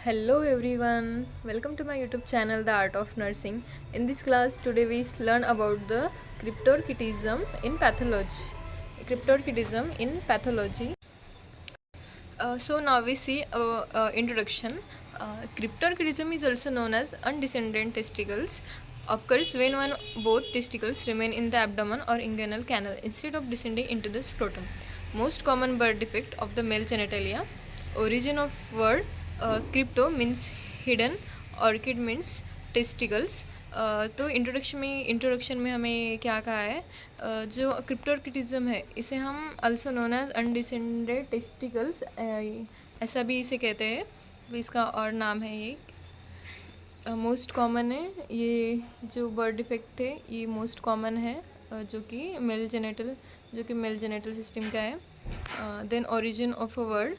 Hello everyone, welcome to my YouTube channel The Art of Nursing. In this class today we learn about the cryptorchidism in pathology. Cryptorchidism in pathology. So now we see introduction. Cryptorchidism is also known as undescended testicles. Occurs when one both testicles remain in the abdomen or inguinal canal instead of descending into the scrotum. Most common birth defect of the male genitalia. Origin of word crypto means hidden, orchid means testicles. तो introduction में हमें क्या कहा है जो क्रिप्टोर्किटिज्म है इसे हम also known as undescended testicles ऐसा भी इसे कहते हैं। तो इसका और नाम है ये मोस्ट कॉमन है। ये जो बर्थ डिफेक्ट है ये मोस्ट कॉमन है जो कि मेल जेनेटल सिस्टम का है। Then origin of a word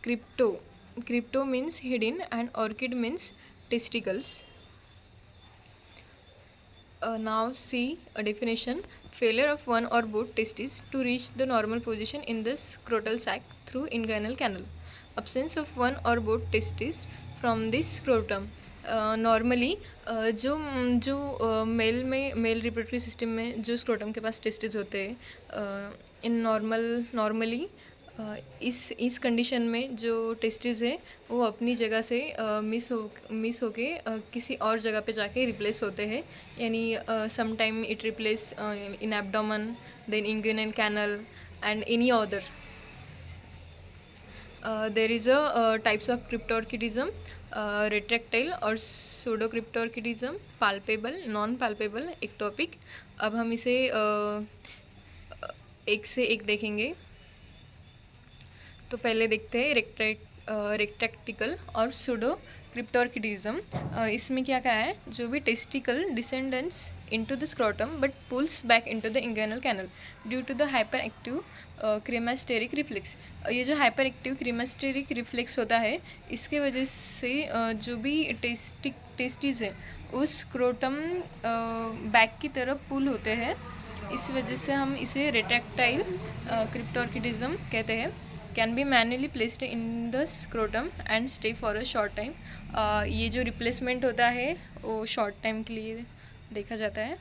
crypto means hidden and orchid means testicles. Now see a definition. Failure of one or both testes to reach the normal position in the scrotal sac through inguinal canal. Absence of one or both testes from the scrotum. Normally जो जो male reproductive system में जो scrotum के पास testis होते हैं इन normally इस condition में जो टेस्टिस है वो अपनी जगह से मिस होके किसी और जगह पे जाके रिप्लेस होते हैं। यानी some time it replace in abdomen then inguinal canal and any other. There is a types of cryptorchidism, retractile और pseudo cryptorchidism, palpable, non palpable, ectopic। अब हम इसे एक से एक देखेंगे। तो पहले देखते हैं रेक्टैक्टिकल और सूडो क्रिप्टोर्किडिज्म। इसमें क्या कहा है जो भी testicle descendants into the scrotum but pulls back into the inguinal canal due to the hyper active cremasteric reflex. ये जो हाइपर एक्टिव क्रीमास्टेरिक रिफ्लेक्स होता है इसके वजह से जो भी टेस्टिस है उस स्क्रोटम बैक की तरफ पुल होते हैं। इस वजह से हम इसे रेट्रैक्टाइल क्रिप्टोर्किडिज्म कहते हैं। Can be manually placed in the scrotum and stay for a short time. ये जो रिप्लेसमेंट होता है वो शॉर्ट टाइम के लिए देखा जाता है।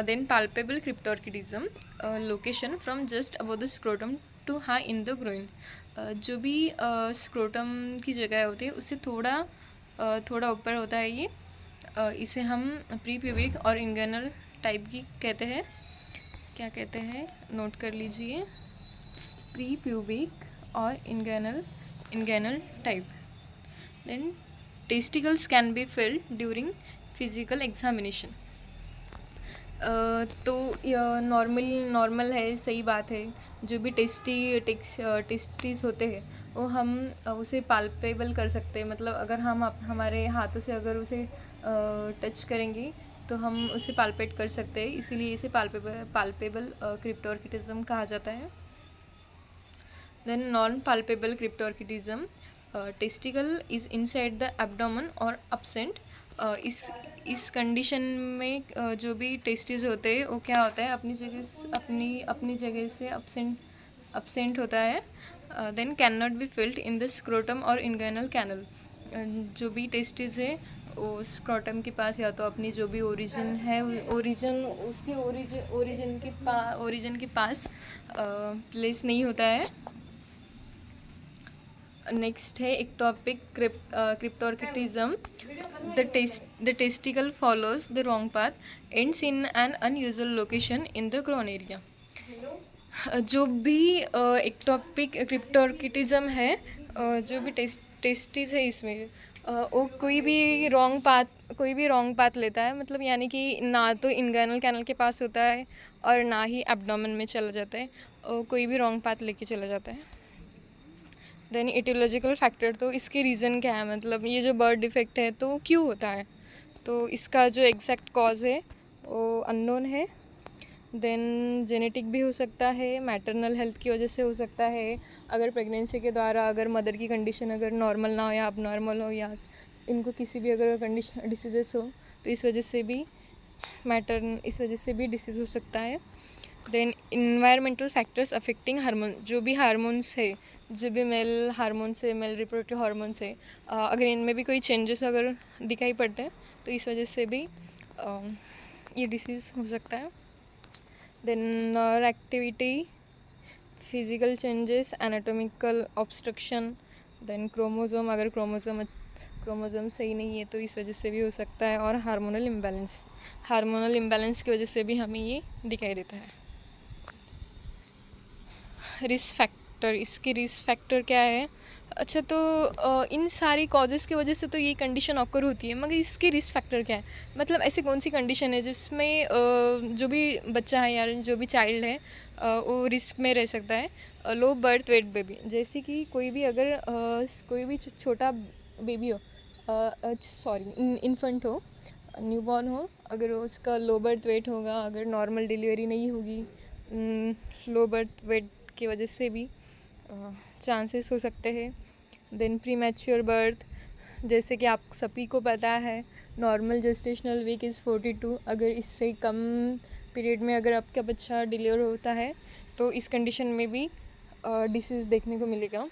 Then palpable cryptorchidism, location from just above the scrotum to high in the groin. जो भी स्क्रोटम की जगह होती है उससे थोड़ा ऊपर होता है ये। इसे हम pre pubic or inguinal type की कहते हैं। क्या कहते हैं नोट कर लीजिए, pre pubic or inguinal type. Then testicles can be field during physical examination. तो नॉर्मल है, सही बात है। जो भी टेस्टीज होते हैं वो हम उसे पाल्पेबल कर सकते हैं। मतलब अगर हम हमारे हाथों से अगर उसे टच करेंगे तो हम उसे पाल्पेट कर सकते हैं, इसीलिए इसे पाल्पेबल क्रिप्टोर्किडिज्म कहा जाता है। Then non palpable cryptorchidism, testicle is inside the abdomen or absent. इस कंडीशन में जो भी टेस्टिस होते हैं वो क्या होता है अपनी जगह से अपसेंट होता है। Then can not be felt in the scrotum और इंगेनल कैनल। जो भी टेस्टिस है वो स्क्रोटम के पास या तो अपनी जो भी ओरिजिन है ओरिजिन के पास प्लेस नहीं होता है। नेक्स्ट है ectopic cryptorchidism. The testicle follows the wrong path, ends in an unusual location in the groin area. जो भी एक्टोपिक क्रिप्टोर्किडिज्म है, जो भी टेस्टिस है इसमें वो कोई भी रॉन्ग पाथ लेता है। मतलब यानी कि ना तो इंगेनल कैनल के पास होता है और ना ही एब्डोमेन में चला जाता है, कोई भी रॉन्ग पाथ लेके चला जाता है। देन एटियोलॉजिकल फैक्टर, तो इसके रीज़न क्या है, मतलब ये जो बर्थ डिफेक्ट है तो क्यों होता है, तो इसका जो एग्जैक्ट कॉज है वो अननोन है। देन जेनेटिक भी हो सकता है, मैटरनल हेल्थ की वजह से हो सकता है। अगर प्रेगनेंसी के द्वारा अगर मदर की कंडीशन अगर नॉर्मल ना हो या अब नॉर्मल हो या इनको किसी भी अगर कंडीशन डिसीजेस हो तो इस वजह से भी डिसीज़ हो सकता है। Then environmental factors affecting hormone, जो भी हार्मोन्स है, जो भी मेल हार्मोन्स है, मेल रिप्रोडक्टिव हार्मोन्स है, अगर इनमें भी कोई चेंजेस अगर दिखाई पड़ते हैं तो इस वजह से भी ये डिसीज़ हो सकता है. देन नर activity, physical changes, anatomical obstruction, then chromosome, अगर क्रोमोजोम सही नहीं है तो इस वजह से भी हो सकता है. और हार्मोनल इम्बैलेंस की वजह से भी हमें ये दिखाई देता है. रिस्क फैक्टर, इसके रिस्क फैक्टर क्या है? अच्छा, तो इन सारी कॉजेज़ की वजह से तो ये कंडीशन ऑकर होती है, मगर इसके रिस्क फैक्टर क्या है? मतलब ऐसी कौन सी कंडीशन है जिसमें जो भी बच्चा है या जो भी चाइल्ड है वो रिस्क में रह सकता है? लो बर्थ वेट बेबी, जैसे कि कोई भी अगर कोई भी छोटा बेबी हो, इन्फेंट हो, न्यूबॉर्न हो, अगर उसका लो बर्थ वेट होगा, अगर नॉर्मल डिलीवरी नहीं होगी, लो बर्थ वेट की वजह से भी चांसेस हो सकते हैं. देन प्री मैच्योर बर्थ, जैसे कि आप सभी को पता है नॉर्मल जेस्टेशनल वीक इज़ 42. अगर इससे कम पीरियड में अगर आपका बच्चा डिलीवर होता है तो इस कंडीशन में भी डिसीज़ देखने को मिलेगा.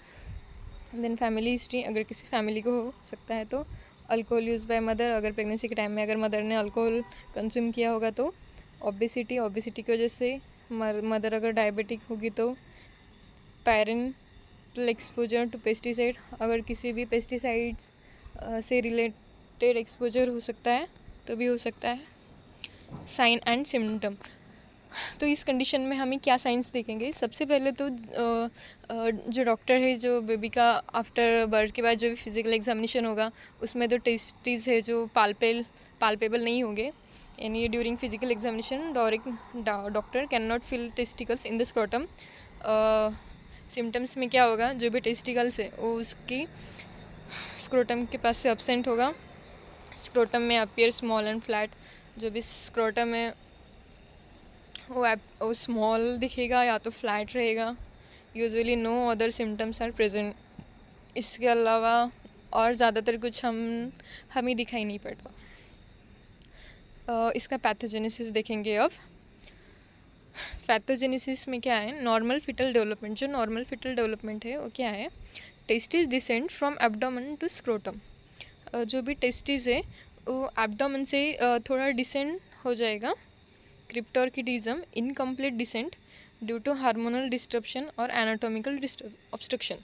देन फैमिली हिस्ट्री, अगर किसी फैमिली को हो सकता है तो अल्कोहल यूज़ बाय मदर, अगर प्रेगनेंसी के टाइम में अगर मदर ने अल्कोहल कंज्यूम किया होगा तो ओबेसिटी की वजह से मदर अगर डायबिटिक होगी तो पेरेंटल एक्सपोजर टू पेस्टिसाइड, अगर किसी भी पेस्टिसाइड्स से रिलेटेड एक्सपोजर हो सकता है तो भी हो सकता है. साइन एंड सिम्टम, तो इस कंडीशन में हमें क्या साइंस देखेंगे? सबसे पहले तो जो डॉक्टर है, जो बेबी का आफ्टर बर्थ के बाद जो भी फिजिकल एग्जामिनेशन होगा उसमें तो टेस्टिस है जो पाल्पेबल नहीं होंगे, यानी during physical examination doctor can not feel testicles in the scrotum. Symptoms में क्या होगा? जो भी टेस्टिकल्स है वो उसकी स्क्रोटम के पास से एब्सेंट होगा. स्क्रोटम में अपीयर स्मॉल एंड फ्लैट, जो भी स्क्रोटम है वो स्मॉल दिखेगा या तो फ्लैट रहेगा. Usually no other symptoms are present. इसके अलावा और ज़्यादातर कुछ हमें दिखाई नहीं पड़ता. इसका पैथोजेनेसिस देखेंगे. अब पैथोजेनेसिस में क्या है? नॉर्मल फिटल डेवलपमेंट, जो नॉर्मल फिटल डेवलपमेंट है वो क्या है? Testis descend from abdomen to scrotum. जो भी टेस्टिस है वो एब्डोमेन से थोड़ा डिसेंड हो जाएगा. Cryptorchidism, incomplete descent due to hormonal disturbance or anatomical obstruction.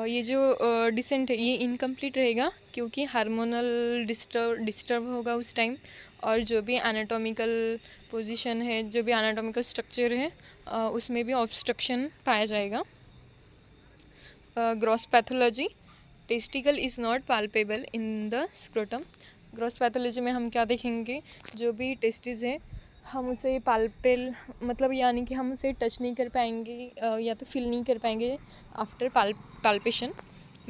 ये जो डिसेंट है ये इनकम्प्लीट रहेगा क्योंकि हार्मोनल डिस्टर्ब होगा उस टाइम, और जो भी एनाटॉमिकल पोजीशन है, जो भी एनाटॉमिकल स्ट्रक्चर है उसमें भी ऑब्स्ट्रक्शन पाया जाएगा. Gross pathology, testicle is not palpable in the scrotum. Gross pathology में हम क्या देखेंगे? जो भी टेस्टिस है हम उसे मतलब यानी कि हम उसे टच नहीं कर पाएंगे या तो फील नहीं कर पाएंगे after palpation.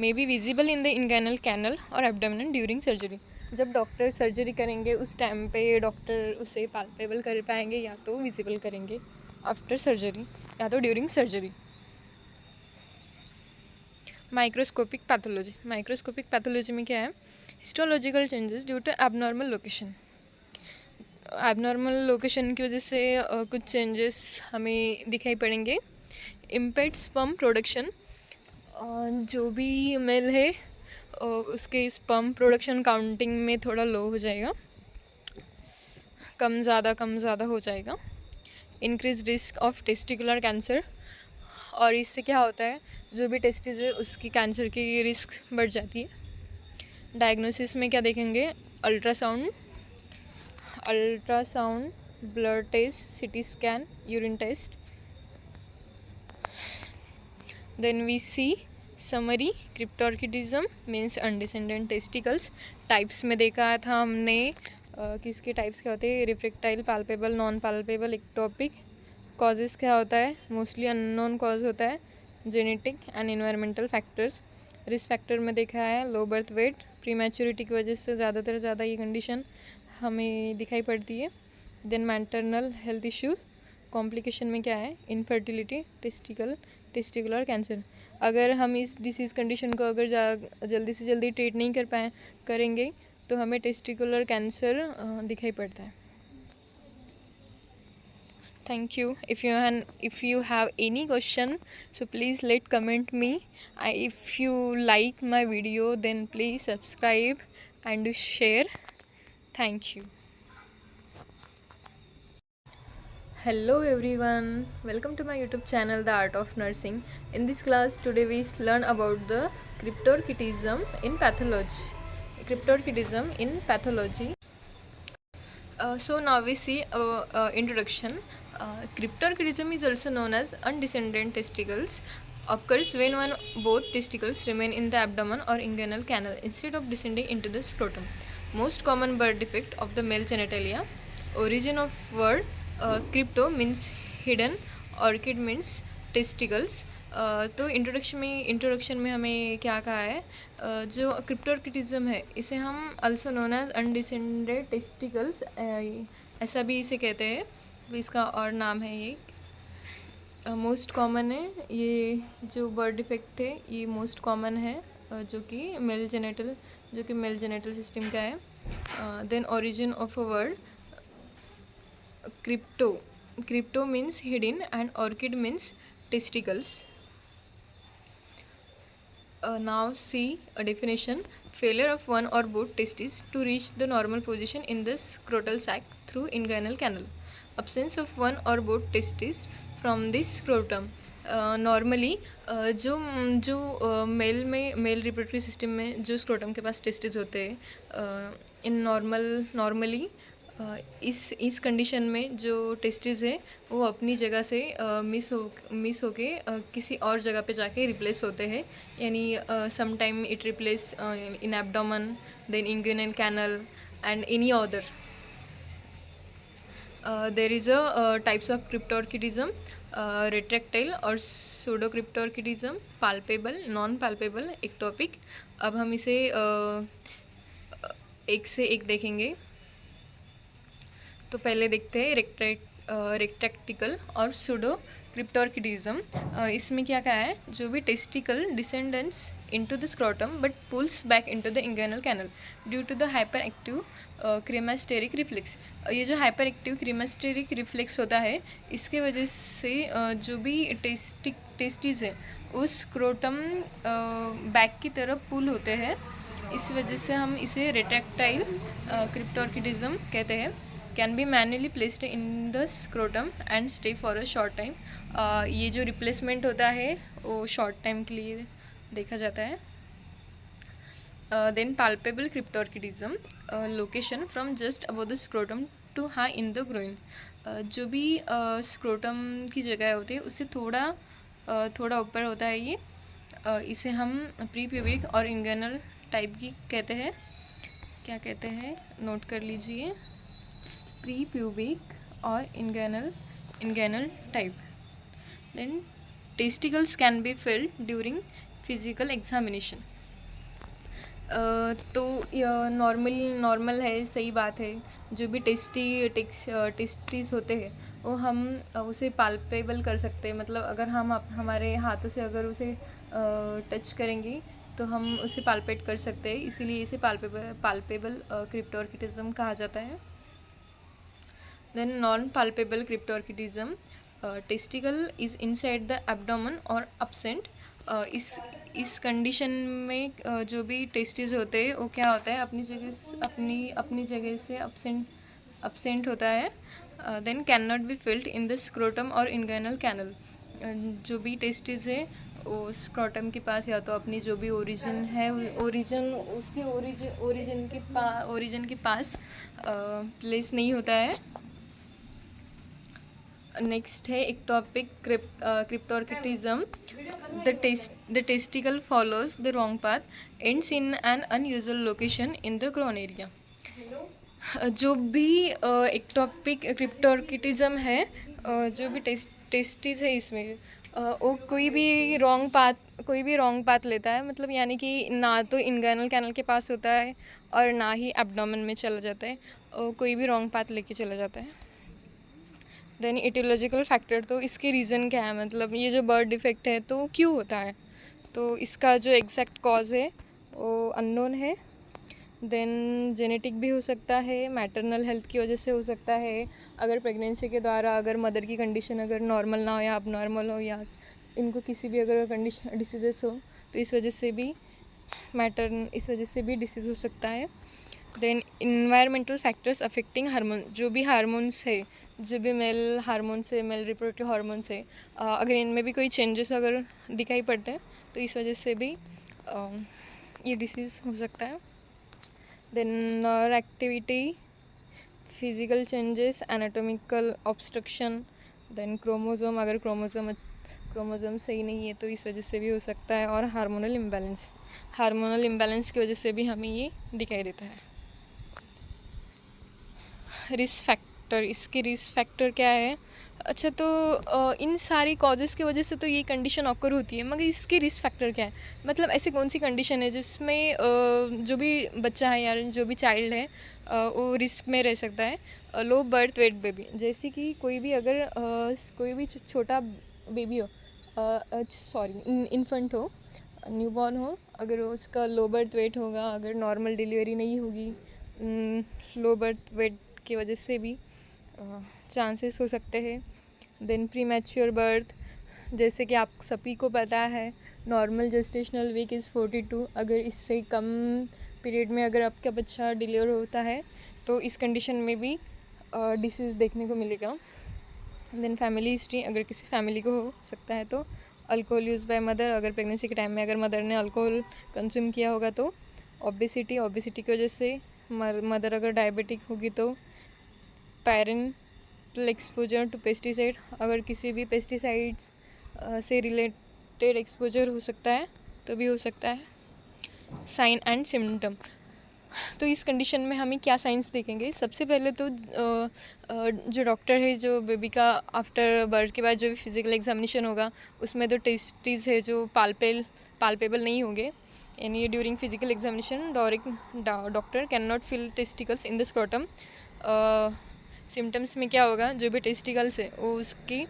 May be visible in the inguinal canal और एब्डोमेन ड्यूरिंग सर्जरी. जब डॉक्टर सर्जरी करेंगे उस टाइम पे डॉक्टर उसे पाल्पेबल कर पाएंगे या तो विजिबल करेंगे आफ्टर सर्जरी या तो ड्यूरिंग सर्जरी. माइक्रोस्कोपिक पैथोलॉजी में क्या है? Histological changes due to abnormal location. Abnormal location की वजह से कुछ चेंजेस हमें दिखाई पड़ेंगे. इम्पेयर्ड स्पर्म प्रोडक्शन, जो भी मेल है उसके स्पर्म प्रोडक्शन काउंटिंग में थोड़ा लो हो जाएगा, कम ज़्यादा हो जाएगा. Increase risk of testicular cancer, और इससे क्या होता है? जो भी टेस्टिस है उसकी कैंसर की रिस्क बढ़ जाती है. डायग्नोसिस में क्या देखेंगे? Ultrasound, blood test, CT scan, urine test. Then we see summary. Cryptorchidism means undescended testicles. Types में देखा था हमने किसके टाइप्स क्या होते हैं? Retractile, palpable, non palpable, ectopic. Causes क्या होता है? मोस्टली अननोन कॉज होता है, genetic and environmental factors. Risk factor में देखा है लो बर्थ वेट, प्रीमैच्योरिटी की वजह से ज़्यादा ये कंडीशन हमें दिखाई पड़ती है. Then maternal health issues. Complication में क्या है? Infertility, testicular cancer. अगर हम इस डिसीज़ कंडीशन को अगर जल्दी से जल्दी ट्रीट नहीं करेंगे तो हमें टेस्टिकुलर कैंसर दिखाई पड़ता है. Thank you. If you have any question, so please let comment me. If you like my video, then please subscribe and share. Thank you. Hello everyone, welcome to my YouTube channel The Art of Nursing. In this class today we learn about the cryptorchidism in pathology. Cryptorchidism in pathology. So now we see introduction. Cryptorchidism is also known as undescended testicles. Occurs when one both testicles remain in the abdomen or inguinal canal instead of descending into the scrotum. Most common birth defect of the male genitalia. Origin of word crypto means hidden, orchid means testicles. तो introduction में हमें क्या कहा है, जो क्रिप्टोर्किटिज्म है इसे हम also known as undescended testicles ऐसा भी इसे कहते हैं. तो इसका और नाम है ये. मोस्ट कॉमन है ये जो बर्थ डिफेक्ट है, ये मोस्ट कॉमन है जो कि मेल जेनेटल सिस्टम का है. Then origin of a word crypto means hidden and orchid means testicles. Now see a definition. Failure of one or both testes to reach the normal position in the scrotal sac through inguinal canal. Absence of one or both testes from the scrotum. Normally जो male reproductive system में जो scrotum के पास testis होते हैं, इन normally इस condition में जो testis है वो अपनी जगह से मिस होके किसी और जगह पे जाके रिप्लेस होते हैं. यानी some time it replace in abdomen, then inguinal canal and any other. There is a types of cryptorchidism, retractile और pseudocryptorchidism, palpable, non palpable, ectopic. अब हम इसे एक से एक देखेंगे. तो पहले देखते हैं रेक्टैक्टिकल और सूडो क्रिप्टोर्किडिज्म. इसमें क्या कहा है, जो भी testicle descendants into the scrotum but pulls back into the inguinal canal due to the hyper active cremasteric reflex. ये जो हाइपर एक्टिव क्रीमास्टेरिक रिफ्लेक्स होता है, इसके वजह से जो भी टेस्टिस है वो स्क्रोटम बैक की तरफ पुल होते हैं. इस वजह से हम इसे रेट्रैक्टाइल क्रिप्टोर्किडिज्म कहते हैं. Can be manually placed in the scrotum and stay for a short time. ये जो रिप्लेसमेंट होता है वो शॉर्ट टाइम के लिए देखा जाता है. Then palpable cryptorchidism, location from just above the scrotum to high in the groin. जो भी स्क्रोटम की जगह होती है उससे थोड़ा ऊपर होता है ये. इसे हम प्री प्यूबिक और इंगुइनल टाइप की कहते हैं. क्या कहते हैं, नोट कर लीजिए, प्री प्यूबिक और inguinal type. Then testicles can be field during physical examination. तो नॉर्मल है, सही बात है. जो भी टेस्टीज होते हैं वो हम उसे पाल्पेबल कर सकते हैं. मतलब अगर हम हमारे हाथों से अगर उसे टच करेंगे तो हम उसे पाल्पेट कर सकते हैं. इसीलिए इसे पाल्पेबल क्रिप्टोर्किडिज्म कहा जाता है. Then non palpable cryptorchidism, testicle is inside the abdomen or absent. इस कंडीशन में जो भी टेस्टिस होते हैं वो क्या होता है, अपनी जगह से absent होता है. Then can not be felt in the scrotum और इंगुइनल कैनल. जो भी टेस्टिस है वो स्क्रोटम के पास या तो अपनी जो भी ओरिजिन है उसके ओरिजिन के पास प्लेस नहीं होता है. नेक्स्ट है ectopic cryptorchidism. The testicle follows the wrong path, ends in an unusual location in the groin area. जो भी एक्टोपिक क्रिप्टोर्किडिज्म है, जो भी टेस्टिस है इसमें वो कोई भी रॉन्ग पाथ लेता है. मतलब यानी कि ना तो इंगुइनल कैनल के पास होता है और ना ही एब्डोमेन में चला जाता है. कोई भी रॉन्ग पाथ लेके चला जाता है. देन इटियोलॉजिकल फैक्टर, तो इसके रीज़न क्या है, मतलब ये जो बर्थ डिफेक्ट है तो क्यों होता है. तो इसका जो एग्जैक्ट कॉज है वो अननोन है. देन जेनेटिक भी हो सकता है, मैटरनल हेल्थ की वजह से हो सकता है, अगर प्रेगनेंसी के द्वारा अगर मदर की कंडीशन अगर नॉर्मल ना हो या अब नॉर्मल हो या इनको किसी भी अगर कंडीशन डिसीजेस हो तो इस वजह से भी डिसीज़ हो सकता है। Then environmental factors affecting hormone, जो भी हार्मोन्स है, जो भी मेल हार्मोन्स है, मेल रिप्रोडक्टिव हार्मोन्स है, अगर इनमें भी कोई चेंजेस अगर दिखाई पड़ते हैं तो इस वजह से भी ये डिसीज़ हो सकता है। Then activity, physical changes, anatomical obstruction, then chromosome, अगर क्रोमोसोम सही नहीं है तो इस वजह से भी हो सकता है, और हार्मोनल इम्बैलेंस की वजह से भी हमें ये दिखाई देता है। रिस्क फैक्टर, इसके रिस्क फैक्टर क्या है? अच्छा, तो इन सारी कॉजेज़ की वजह से तो ये कंडीशन ऑकर होती है, मगर इसके रिस्क फैक्टर क्या है? मतलब ऐसी कौन सी कंडीशन है जिसमें जो भी बच्चा है या जो भी चाइल्ड है वो रिस्क में रह सकता है? लो बर्थ वेट बेबी, जैसे कि कोई भी अगर कोई भी छोटा बेबी हो, इन्फेंट हो, न्यूबॉर्न हो, अगर उसका लो बर्थ वेट होगा, अगर नॉर्मल डिलीवरी नहीं होगी, लो बर्थ वेट की वजह से भी चांसेस हो सकते हैं। देन प्री मैच्योर बर्थ, जैसे कि आप सभी को पता है नॉर्मल जेस्टेशनल वीक इज़ 42, अगर इससे कम पीरियड में अगर आपका बच्चा डिलीवर होता है तो इस कंडीशन में भी डिसीज़ देखने को मिलेगा। देन फैमिली हिस्ट्री, अगर किसी फैमिली को हो सकता है तो अल्कोहल यूज़ बाय मदर, अगर प्रेगनेंसी के टाइम में अगर मदर ने अल्कोहल कंज्यूम किया होगा तो ओबेसिटी की वजह से मदर अगर डायबिटिक होगी तो पेरेंटल एक्सपोजर टू पेस्टिसाइड, अगर किसी भी पेस्टिसाइड्स से रिलेटेड एक्सपोजर हो सकता है तो भी हो सकता है। साइन एंड सिम्टम, तो इस कंडीशन में हमें क्या साइंस देखेंगे? सबसे पहले तो जो डॉक्टर है, जो बेबी का आफ्टर बर्थ के बाद जो भी फिजिकल एग्जामिनेशन होगा उसमें तो टेस्टिस है जो पाल्पेबल नहीं होंगे, यानी during physical examination doctor can not feel testicles in the scrotum. Symptoms में क्या होगा? जो भी टेस्टिकल्स है वो उसकी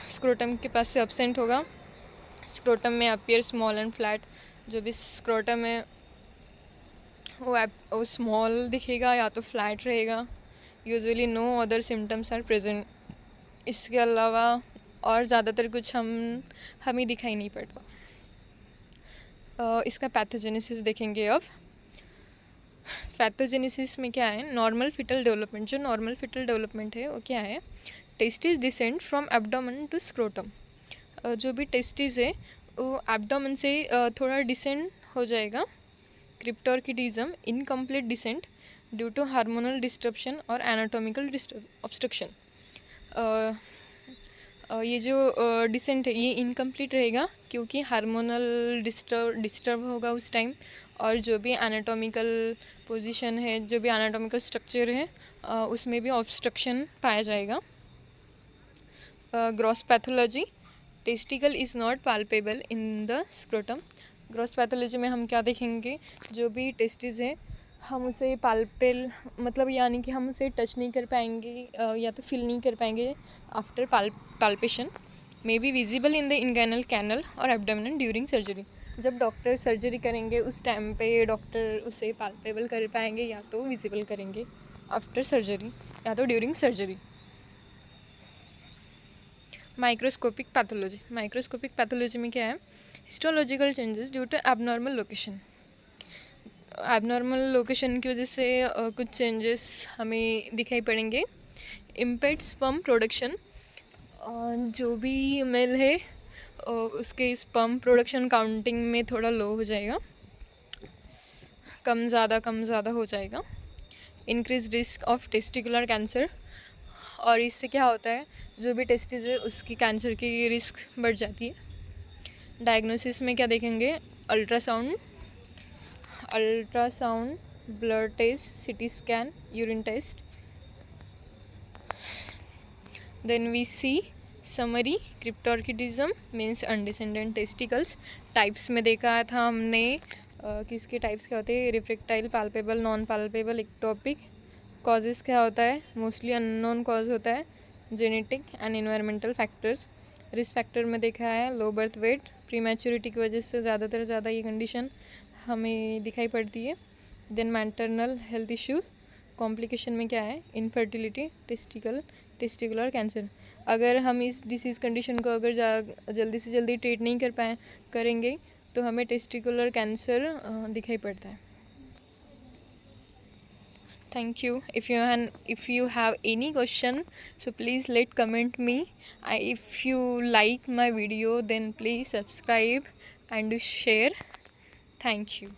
स्क्रोटम के पास से एब्सेंट होगा। स्क्रोटम में अपीयर स्मॉल एंड फ्लैट, जो भी स्क्रोटम है वो स्मॉल दिखेगा या तो फ्लैट रहेगा। Usually no other symptoms are present, इसके अलावा और ज़्यादातर कुछ हमें दिखाई नहीं पड़ता। इसका पैथोजेनेसिस देखेंगे अब। पैथोजेनेसिस में क्या है? नॉर्मल फिटल डेवलपमेंट, जो नॉर्मल फिटल डेवलपमेंट है वो क्या है? Testis descend from abdomen to scrotum, जो भी टेस्टिस है वो एब्डोमेन से थोड़ा डिसेंड हो जाएगा। Cryptorchidism, incomplete descent due to hormonal disturbance or anatomical obstruction. ये जो डिसेंट है ये इनकम्प्लीट रहेगा क्योंकि हार्मोनल डिस्टर्ब होगा उस टाइम, और जो भी एनाटॉमिकल पोजीशन है, जो भी एनाटॉमिकल स्ट्रक्चर है उसमें भी ऑब्स्ट्रक्शन पाया जाएगा। Gross pathology, testicle is not palpable in the scrotum. Gross pathology में हम क्या देखेंगे? जो भी टेस्टिस है हम उसे पाल्पेल, मतलब यानी कि हम उसे टच नहीं कर पाएंगे या तो फील नहीं कर पाएंगे after palpation. May be visible in the inguinal canal और एब्डोमेन ड्यूरिंग सर्जरी, जब डॉक्टर सर्जरी करेंगे उस टाइम पे डॉक्टर उसे पाल्पेबल कर पाएंगे या तो विजिबल करेंगे आफ्टर सर्जरी या तो ड्यूरिंग सर्जरी। माइक्रोस्कोपिक पैथोलॉजी में क्या है? Histological changes due to abnormal location की वजह से कुछ चेंजेस हमें दिखाई पड़ेंगे। इम्पेक्ट स्पर्म प्रोडक्शन, जो भी मेल है उसके स्पर्म प्रोडक्शन काउंटिंग में थोड़ा लो हो जाएगा, कम ज़्यादा हो जाएगा। Increase risk of testicular cancer, और इससे क्या होता है? जो भी टेस्टिस है उसकी कैंसर की रिस्क बढ़ जाती है। डायग्नोसिस में क्या देखेंगे? Ultrasound, blood test, CT scan, urine test. Then we see summary, cryptorchidism means undescended testicles. Types में देखा था हमने किसके टाइप्स क्या होते हैं? Retractile, palpable, non palpable, ectopic. Causes क्या होता है? मोस्टली अननोन कॉज होता है, genetic and environmental factors. Risk factor में देखा है low birth weight, prematurity की वजह से ज़्यादातर ये कंडीशन हमें दिखाई पड़ती है। Then maternal health issues, complication में क्या है, इनफर्टिलिटी, टेस्टिकुलर कैंसर। अगर हम इस डिसीज़ कंडीशन को अगर जल्दी से जल्दी ट्रीट नहीं करेंगे तो हमें टेस्टिकुलर कैंसर दिखाई पड़ता है। Thank you. If you have any question, so please let comment me. If you like my video, then please subscribe and share. Thank you.